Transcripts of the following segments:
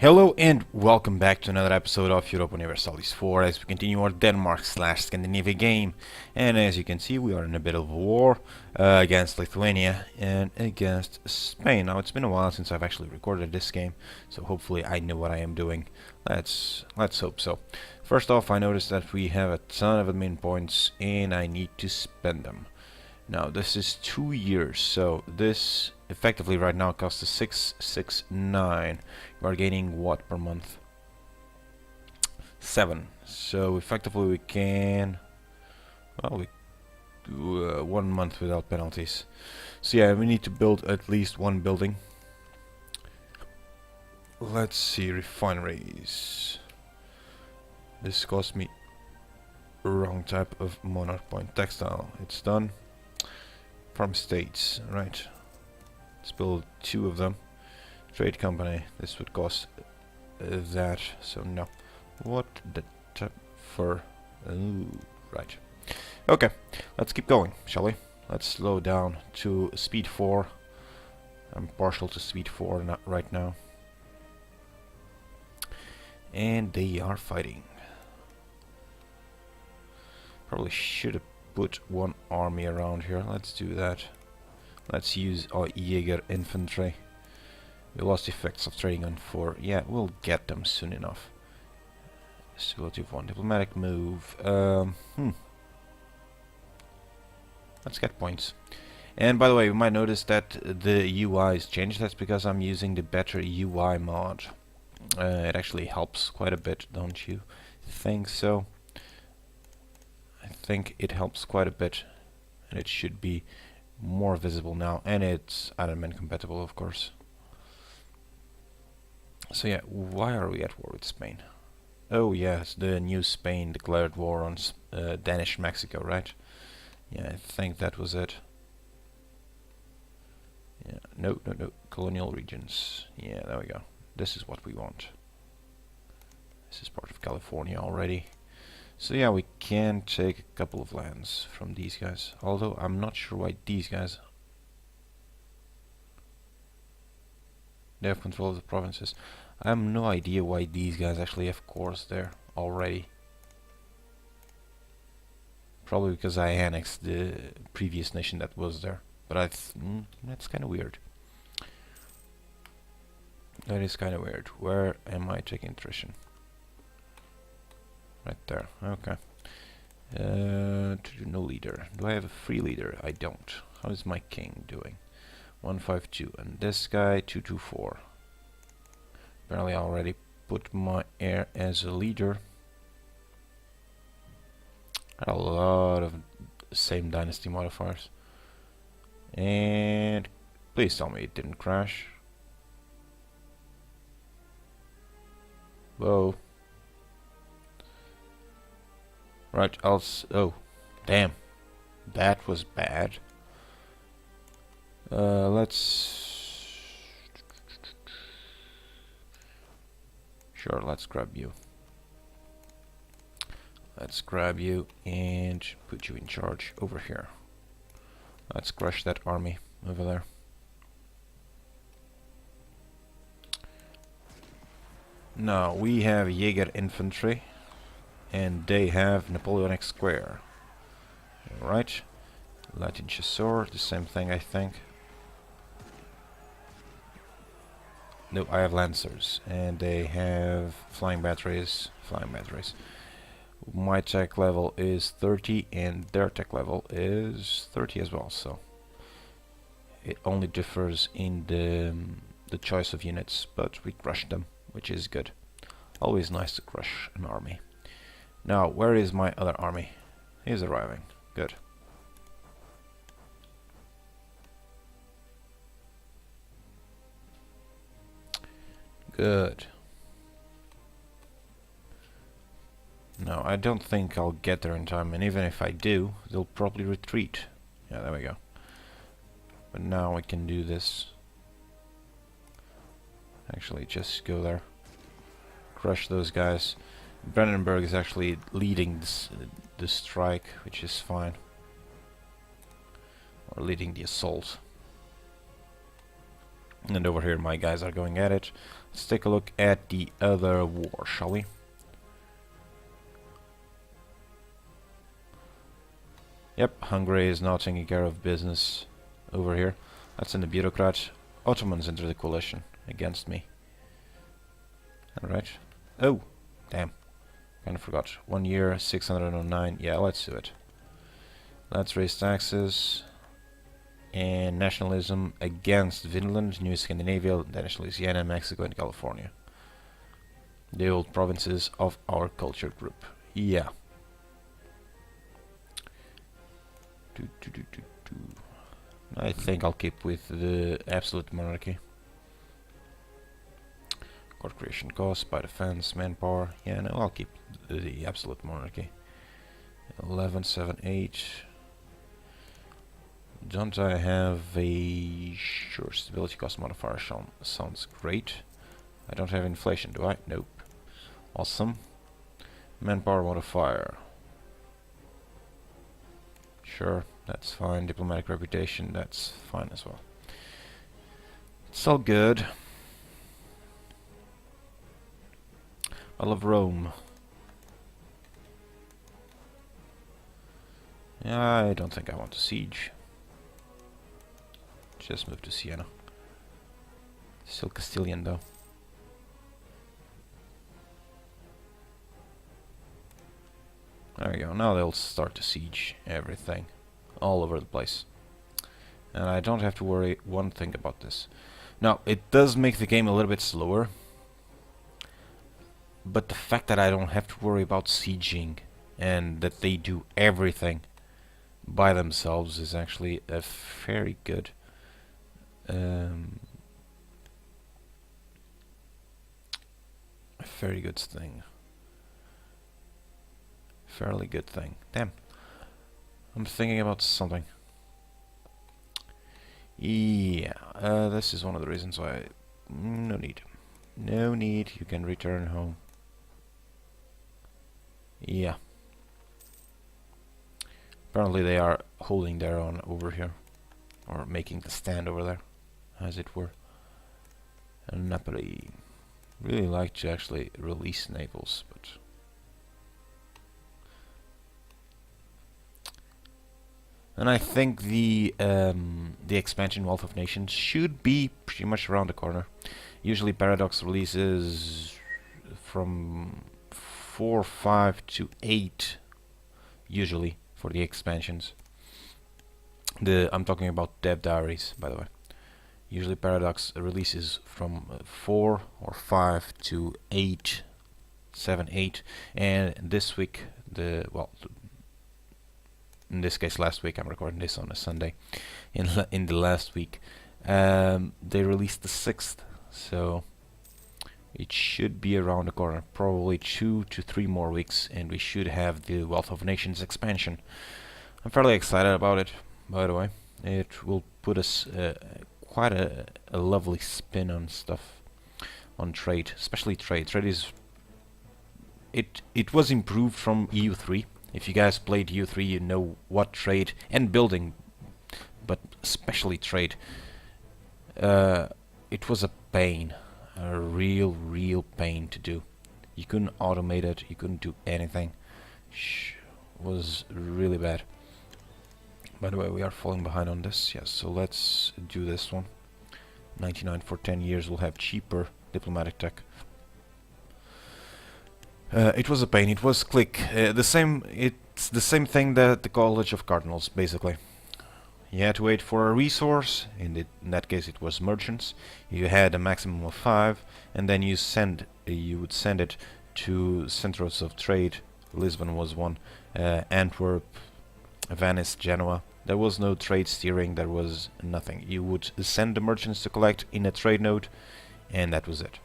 Hello and welcome back to another episode of Europa Universalis 4 as we continue our Denmark/Scandinavia game. And as you can see, we are in a bit of a war against Lithuania and against Spain. Now, it's been a while since I've actually recorded this game, so hopefully I know what I am doing. Let's hope so. First off, I noticed that we have a ton of admin points and I need to spend them. Now, this is 2 years, so this effectively right now costs us 669. We are gaining what per month? 7. So effectively we can, well, we do 1 month without penalties. So yeah, we need to build at least one building. Let's see, refineries. This cost me wrong type of monarch point. Textile, it's done. Farm states, right. Let's build 2 of them. Trade company, this would cost that, so no. What the for? Ooh, right. Okay, let's keep going, shall we? Let's slow down to speed 4. I'm partial to speed 4 not right now. And they are fighting. Probably should have put one army around here. Let's do that. Let's use our Jäger infantry. We lost effects of trading on 4. Yeah, we'll get them soon enough. Civility of 1. Diplomatic move. Let's get points. And by the way, you might notice that the UI is changed. That's because I'm using the better UI mod. It actually helps quite a bit, don't you think so? I think it helps quite a bit, and it should be more visible now, and it's Ironman compatible, of course. So yeah, why are we at war with Spain? Oh yes, the new Spain declared war on Danish Mexico, right? Yeah, I think that was it. Yeah, no, colonial regions. Yeah, there we go. This is what we want. This is part of California already. So yeah, we can take a couple of lands from these guys. Although I'm not sure why these guys, they have control of the provinces. I have no idea why these guys actually have cores there already. Probably because I annexed the previous nation that was there. But that's kind of weird. That is kind of weird. Where am I taking attrition? Right there. Okay. No leader. Do I have a free leader? I don't. How is my king doing? 152. And this guy 224. Apparently I already put my heir as a leader. A lot of same dynasty modifiers. And please tell me it didn't crash. Whoa. Right, oh, damn. That was bad. Sure, let's grab you. Let's grab you and put you in charge over here. Let's crush that army over there. Now, we have Jäger infantry. And they have Napoleonic square. Alright. Latin chasseur, the same thing I think. No, I have lancers. And they have flying batteries. My tech level is 30 and their tech level is 30 as well, so it only differs in the choice of units, but we crushed them, which is good. Always nice to crush an army. Now, where is my other army? He's arriving. Good. Good. No, I don't think I'll get there in time, and even if I do, they'll probably retreat. Yeah, there we go. But now we can do this. Actually, just go there. Crush those guys. Brandenburg is actually leading the strike, which is fine. Or leading the assault. And over here my guys are going at it. Let's take a look at the other war, shall we? Yep, Hungary is now taking care of business over here. That's in the bureaucrat. Ottomans enter the coalition against me. Alright. Oh, damn. Kinda forgot. 1 year, 609. Yeah, let's do it. Let's raise taxes. And nationalism against Finland, New Scandinavia, Danish Louisiana, Mexico, and California. The old provinces of our culture group. Yeah. I think I'll keep with the absolute monarchy. Court creation costs, by defense, manpower. Yeah, no, I'll keep the absolute monarchy. 11, 7, 8. Don't I have a... Sure, stability cost modifier sounds great. I don't have inflation, do I? Nope. Awesome. Manpower modifier. Sure, that's fine. Diplomatic reputation, that's fine as well. It's all good. Battle of Rome. Yeah, I don't think I want to siege. Just move to Siena. Still Castilian though. There we go, now they'll start to siege everything. All over the place. And I don't have to worry one thing about this. Now, it does make the game a little bit slower. But the fact that I don't have to worry about sieging and that they do everything by themselves is actually a very good a very good thing. Fairly good thing. Damn. I'm thinking about something. Yeah, this is one of the reasons why no need. No need, you can return home. Yeah. Apparently they are holding their own over here. Or making the stand over there, as it were. And Napoli. Really like to actually release Naples, but... And I think the expansion Wealth of Nations should be pretty much around the corner. Usually Paradox releases from 4, 5 to 8 usually for the expansions. I'm talking about Dev Diaries, by the way. Usually Paradox releases from 4 or 5 to 8, 7, 8, and this week in this case last week, I'm recording this on a Sunday. In the last week, they released the 6th, so it should be around the corner. Probably 2 to 3 more weeks, and we should have the Wealth of Nations expansion. I'm fairly excited about it, by the way. It will put us quite a lovely spin on stuff, on trade, especially trade. Trade is it was improved from EU3. If you guys played EU3, you know what trade and building, but especially trade. It was a pain, a real pain to do. You couldn't automate it, you couldn't do anything. Was really bad. By the way, we are falling behind on this, yes, so let's do this one. 99 for 10 years, we'll have cheaper diplomatic tech. It was a pain, it was click. It's the same thing that the College of Cardinals, basically. You had to wait for a resource, in that case it was merchants. You had a maximum of 5, and then you would send it to centers of trade. Lisbon was one, Antwerp, Venice, Genoa. There was no trade steering, there was nothing. You would send the merchants to collect in a trade node, and that was it.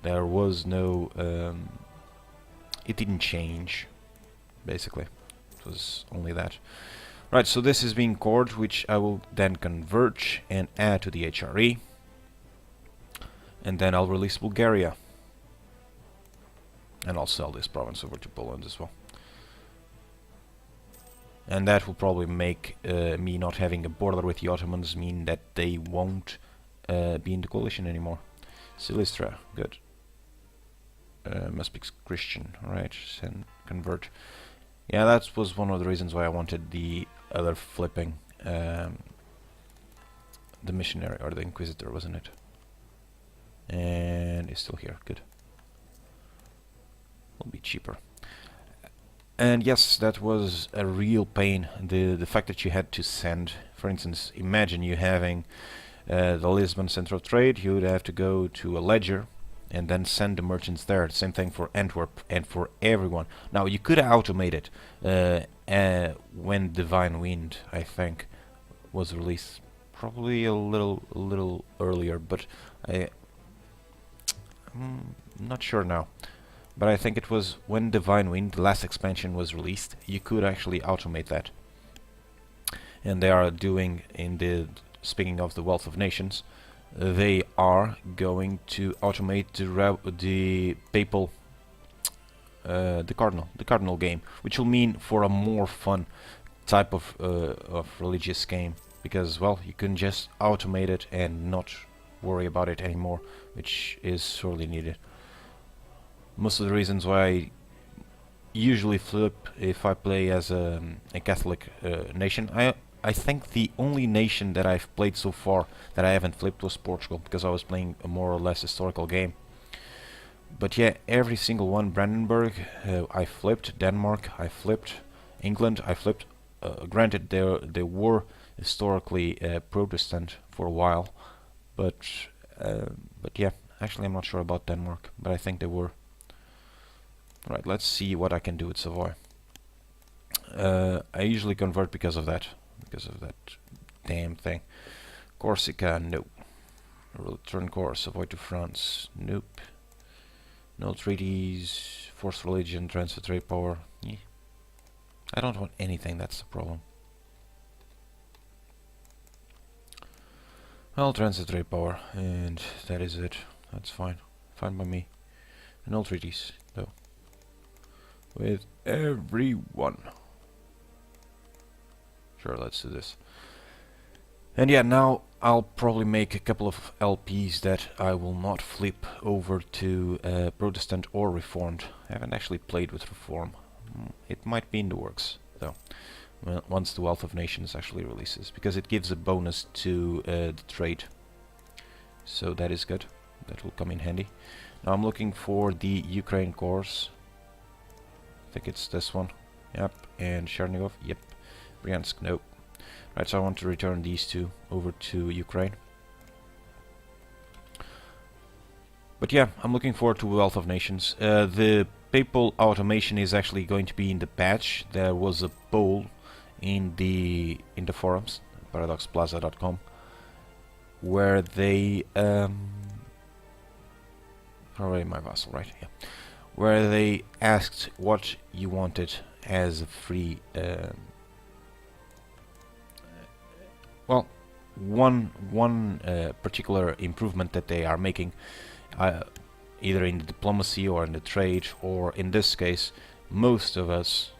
There was no... it didn't change, basically. It was only that. Right, so this is being cored, which I will then convert and add to the HRE. And then I'll release Bulgaria. And I'll sell this province over to Poland as well. And that will probably make me not having a border with the Ottomans mean that they won't be in the coalition anymore. Silistra, good. Must be Christian, right? Send, convert. Yeah, that was one of the reasons why I wanted the other flipping, the missionary or the inquisitor, wasn't it? And it's still here, good. Will be cheaper. And yes, that was a real pain. The fact that you had to send, for instance, imagine you having the Lisbon Central Trade, you would have to go to a ledger and then send the merchants there. Same thing for Antwerp and for everyone. Now you could automate it when Divine Wind, I think, was released, probably a little earlier, but I'm not sure now. But I think it was when Divine Wind, the last expansion, was released, you could actually automate that. And they are doing, in the, speaking of the Wealth of Nations, they are going to automate the papal, the cardinal game, which will mean for a more fun type of religious game, because, well, you can just automate it and not worry about it anymore, which is sorely needed. Most of the reasons why I usually flip if I play as a Catholic nation, I think the only nation that I've played so far that I haven't flipped was Portugal, because I was playing a more or less historical game. But yeah, every single one, Brandenburg, I flipped, Denmark, I flipped, England, I flipped. Granted, they were historically Protestant for a while, but yeah, actually I'm not sure about Denmark, but I think they were. Right, let's see what I can do with Savoy. I usually convert because of that damn thing. Corsica, no. Return course, Savoy to France, nope. No treaties, forced religion, transfer trade power. Yeah. I don't want anything, that's the problem. Well, transfer trade power, and that is it. That's fine. Fine by me. No treaties, though. With everyone. Sure, let's do this. And yeah, now I'll probably make a couple of LPs that I will not flip over to Protestant or Reformed. I haven't actually played with Reform. It might be in the works, though, once the Wealth of Nations actually releases, because it gives a bonus to the trade. So that is good. That will come in handy. Now I'm looking for the Ukraine course. I think it's this one. Yep. And Chernigov. Yep. Bryansk. Nope. Right, so I want to return these two over to Ukraine. But yeah, I'm looking forward to Wealth of Nations. The papal automation is actually going to be in the patch. There was a poll in the forums, paradoxplaza.com, where they already my vassal, right? Yeah. Where they asked what you wanted as a free well, one particular improvement that they are making, either in the diplomacy or in the trade, or in this case, most of us,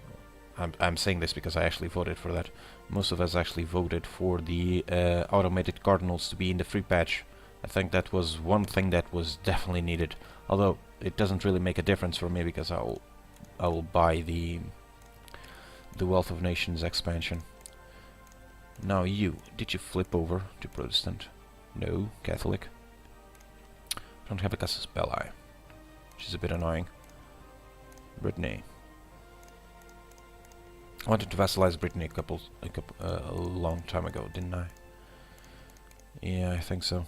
I'm saying this because I actually voted for that, most of us actually voted for the automated cardinals to be in the free patch. I think that was one thing that was definitely needed, although it doesn't really make a difference for me because I will buy the Wealth of Nations expansion. Now did you flip over to Protestant? No, Catholic. Don't have a casus belli, which is a bit annoying. Brittany. I wanted to vassalize Brittany a long time ago, didn't I? Yeah, I think so.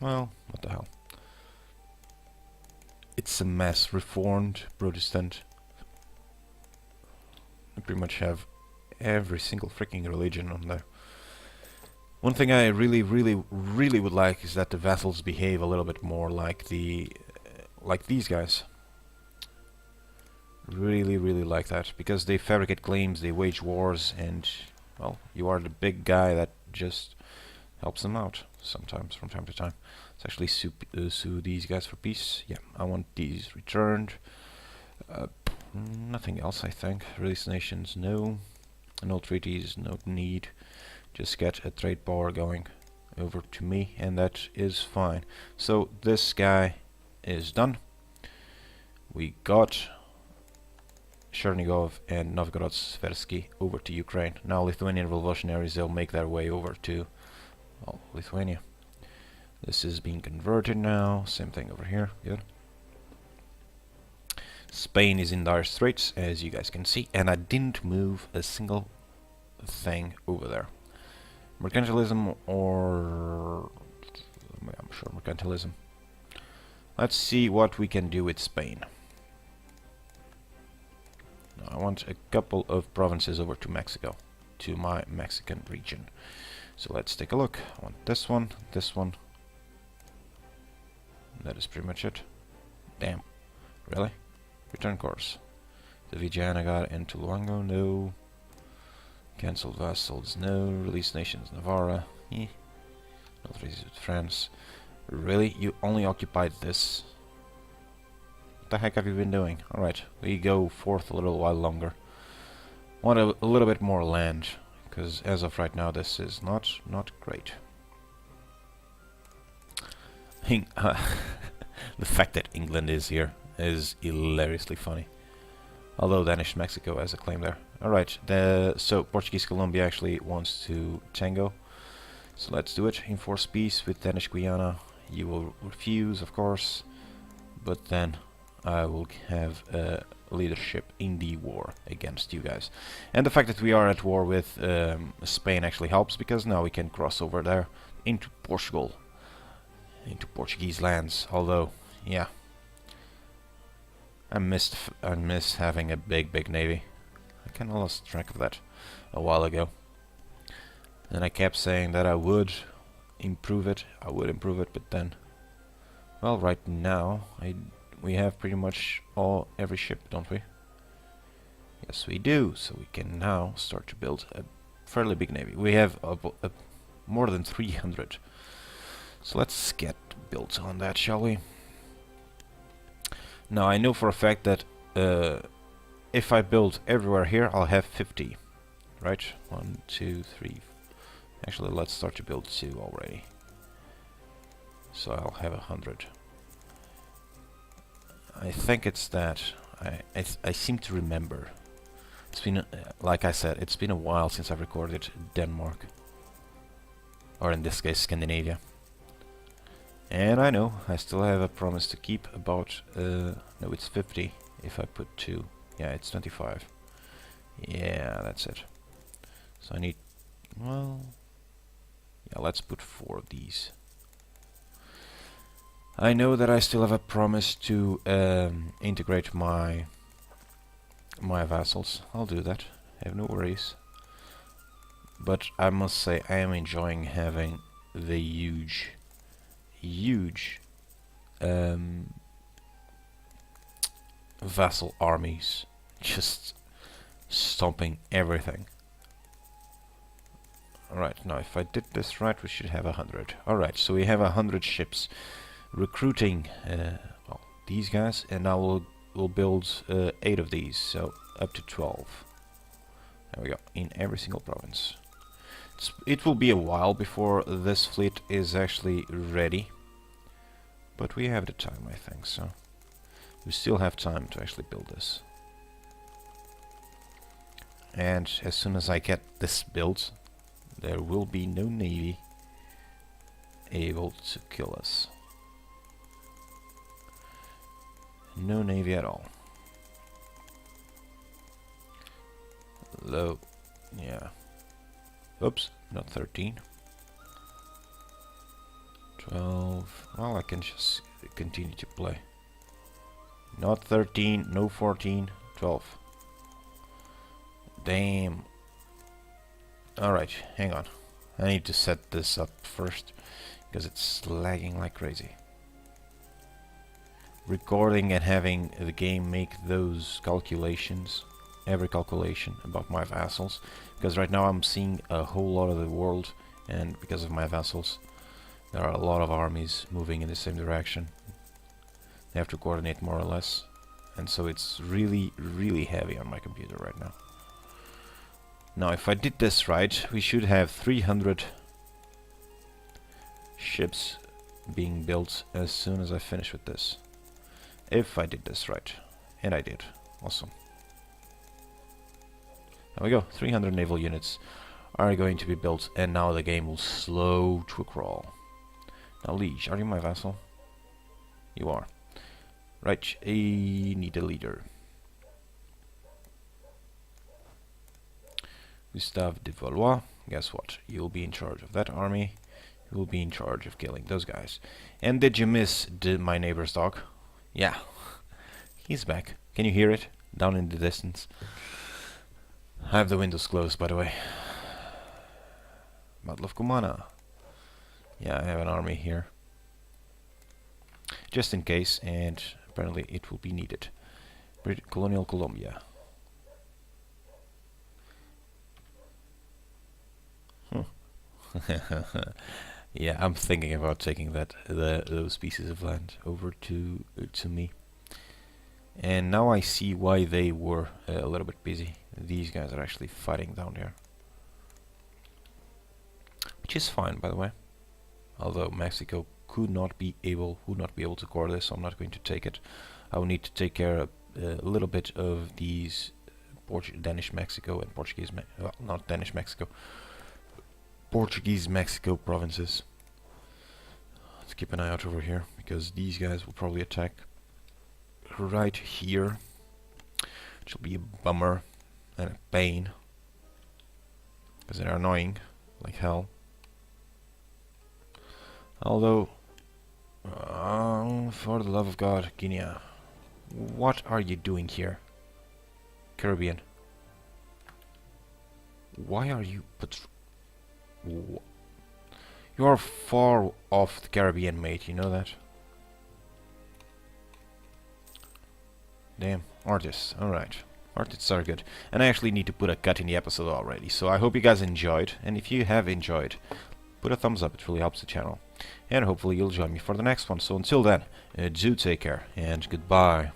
Well, what the hell. It's a mess. Reformed, Protestant. I pretty much have every single freaking religion on there. One thing I really would like is that the vassals behave a little bit more like like these guys. Really like that, because they fabricate claims, they wage wars, and well, you are the big guy that just helps them out sometimes from time to time. Let's actually sue these guys for peace. Yeah, I want these returned. Nothing else, I think. Release nations, no. No treaties, no need. Just get a trade power going. over to me, and that is fine. So this guy is done. We got Chernigov and Novgorod-Sversky over to Ukraine. Now Lithuanian revolutionaries, they'll make their way over to, well, Lithuania. This is being converted now. Same thing over here. Good. Spain is in dire straits, as you guys can see, and I didn't move a single thing over there. Mercantilism, or I'm sure mercantilism. Let's see what we can do with Spain. Now, I want a couple of provinces over to Mexico, to my Mexican region. So let's take a look. I want this one, this one. That is pretty much it. Damn. Really? Return course. The Vijayanagar into Luango, no. Cancel vassals, no. Release nations, Navarra. Not release with France. Really? You only occupied this? What the heck have you been doing? Alright, we go forth a little while longer. Want a little bit more land, because as of right now this is not great. The fact that England is here is hilariously funny. Although Danish Mexico has a claim there. Alright, so Portuguese Colombia actually wants to tango. So let's do it. Enforce peace with Danish Guyana. You will refuse, of course. But then I will have leadership in the war against you guys. And the fact that we are at war with Spain actually helps, because now we can cross over there into Portugal. Into Portuguese lands. Although, yeah. I miss having a big navy. I kinda lost track of that a while ago. And I kept saying that I would improve it, but then, well, right now we have pretty much every ship, don't we? Yes, we do. So we can now start to build a fairly big navy. We have more than 300. So let's get built on that, shall we? Now I know for a fact that if I build everywhere here, I'll have 50. Right? 1, 2, 3. Actually, let's start to build 2 already. So I'll have 100. I think it's that. I seem to remember. It's been, like I said, it's been a while since I've recorded Denmark. Or in this case, Scandinavia. And I know, I still have a promise to keep about, no, it's 50 if I put 2. Yeah, it's 25. Yeah, that's it. So I need, well, yeah, let's put 4 of these. I know that I still have a promise to integrate my vassals. I'll do that. I have no worries. But I must say, I am enjoying having the huge vassal armies just stomping everything. Alright, now if I did this right, we should have 100. Alright, so we have 100 ships recruiting well, these guys, and now we'll build 8 of these, so up to 12. There we go, in every single province. It will be a while before this fleet is actually ready, but we have the time, I think, so we still have time to actually build this. And as soon as I get this built, there will be no navy able to kill us. No navy at all. Low, yeah. Oops, not 13. 12. Well, I can just continue to play. Not 13, no 14, 12. Damn. Alright, hang on. I need to set this up first, because it's lagging like crazy. Recording and having the game make those calculations, every calculation about my vassals, because right now I'm seeing a whole lot of the world, and because of my vassals there are a lot of armies moving in the same direction. They have to coordinate more or less, and so it's really heavy on my computer right now. Now if I did this right, we should have 300 ships being built as soon as I finish with this. If I did this right. And I did. Awesome. There we go. 300 naval units are going to be built, and now the game will slow to a crawl. Now, Liege, are you my vassal? You are. Right, I need a leader. Gustave de Valois, guess what? You'll be in charge of that army. You'll be in charge of killing those guys. And did you miss my neighbor's dog? Yeah, he's back. Can you hear it? Down in the distance. I have the windows closed, by the way. Battle of Kumana. Yeah, I have an army here. Just in case, and apparently it will be needed. Colonial Colombia. Yeah, I'm thinking about taking those pieces of land over to me. And now I see why they were a little bit busy. These guys are actually fighting down there. Which is fine, by the way. Although Mexico would not be able to core this, so I'm not going to take it. I will need to take care of a little bit of these Danish Mexico and Portuguese, well, not Danish Mexico, Portuguese Mexico provinces. Let's keep an eye out over here, because these guys will probably attack right here, which will be a bummer and a pain, because they're annoying like hell. Although, for the love of God, Guinea, what are you doing here? Caribbean. Why are you you are far off the Caribbean, mate, you know that? Damn, artists, alright. Artists are good. And I actually need to put a cut in the episode already, so I hope you guys enjoyed, and if you have enjoyed, put a thumbs up, it really helps the channel. And hopefully you'll join me for the next one, so until then, do take care, and goodbye.